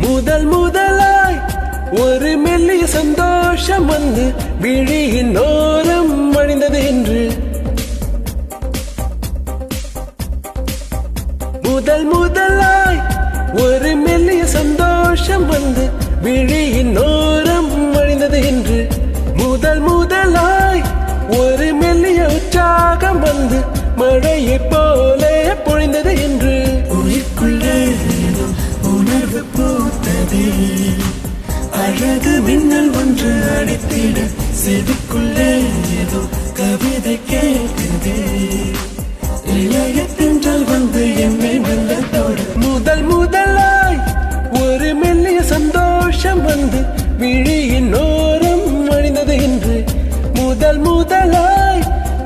முதல் முதலாய் ஒரு மெல்லிய சந்தோஷம் வந்து விழியின் ஓரம் அணிந்தது என்று முதல் முதலாய் ஒரு மெல்லிய சந்தோஷம் வந்து விழியின் ஓரம் அணிந்தது என்று முதல் முதலாய் ஒரு மெல்லிய உற்சாகம் வந்து மழையை போல பொழிந்தது என்று உயிர்க்குள்ளே உணர்வு பூத்ததே அழகு மின்னல் ஒன்று அடித்திட செவிக்குள்ளே ஏதோ கவிதை கேட்குதே இளைய தென்றல் வந்து என்னை மெல்லத்தோடு முதல் முதலாய் ஒரு மெல்லிய சந்தோஷம் வந்து விழியின் ஓரம் அணிந்தது என்று முதல் முதலாய்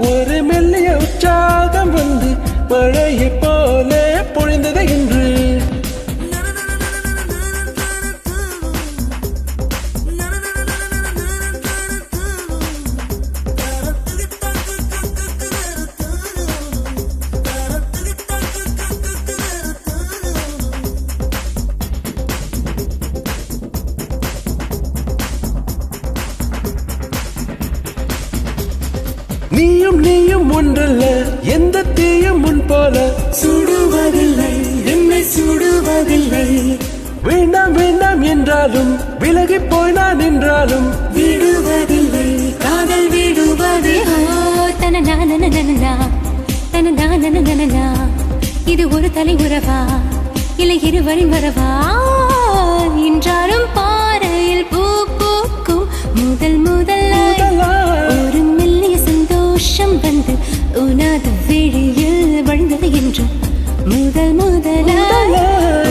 ஒரு மெல்லிய உற்சாகம் வந்து மழையை போல பொழிந்தது என்று நீயும் நீயும் ஒன்றல்ல எந்த தீயும் முன் போல சுடுவதில்லை என்னை சுடுவதில்லை வேண்டாம் வேண்டாம் என்றாலும் விலகி போய் நான் என்றாலும் விடுவதில்லை காதல் விடுவதே இது ஒரு தலை உறவா இல்லை இருவரின் வரவா என்றாலும் பாறையில் பூ பூக்கும் முதல் முதலாய் ஒரு மெல்லிய சந்தோஷம் வந்து உனது விழியில் வழிந்தது என்று முதல் முதலாய்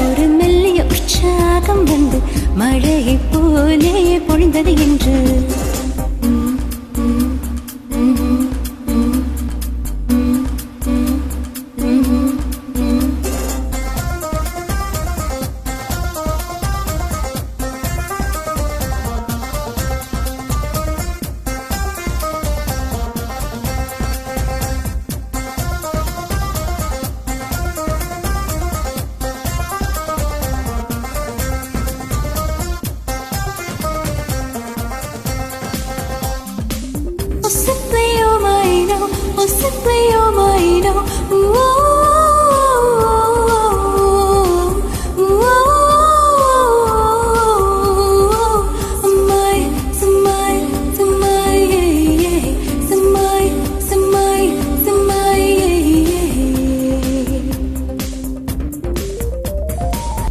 ஒரு மெல்லிய உற்சாகம் வந்து மழையை போலே பொழிந்தது என்று Simply you're mine,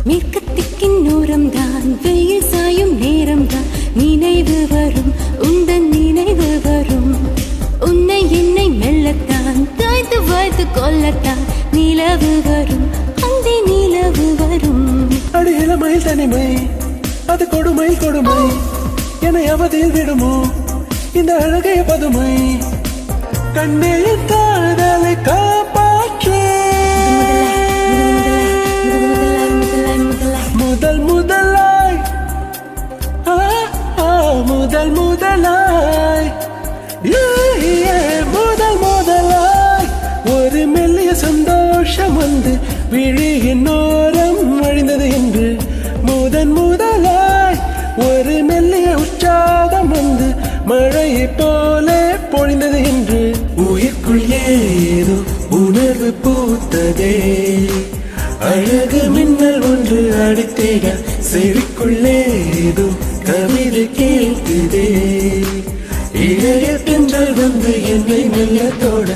மேற்கத்திக்கின் நூறம் தான் வெயில் சாயும் நேரம் தான் நினைவு வரும் உந்தன் நினைவு வரும் உன்னை என்னை மெல்லத்தான் தாய்த்து வாய்த்து கொல்லத்தான் நிலவு வரும் அந்த நிலவு வரும் அடி இளமையில் தனிமை அது கொடுமை கொடுமை என்னை அவதியில் விடுமோ இந்த அழகைய பதுமை கண்ணே காதலை காப்பாற்றே முதல் முதலாய் முதல் முதலாய் முதல் முதலாய் ஒரு மெல்லிய சந்தோஷம் வந்து விழியின் ஓரம் அழிந்தது என்று முதன் முதலாய் ஒரு மெல்லிய உற்சாகம் வந்து மழையை போல பொழிந்தது என்று உயிர்க்குள் ஏதோ உணர்வு பூத்ததே அழகு மின்னல் ஒன்று அடித்திட செவிக்குள்ளே ஏதோ கவிதை கேட்குதே இளைய தென்றல் வந்து என்னை மெல்லத்தோட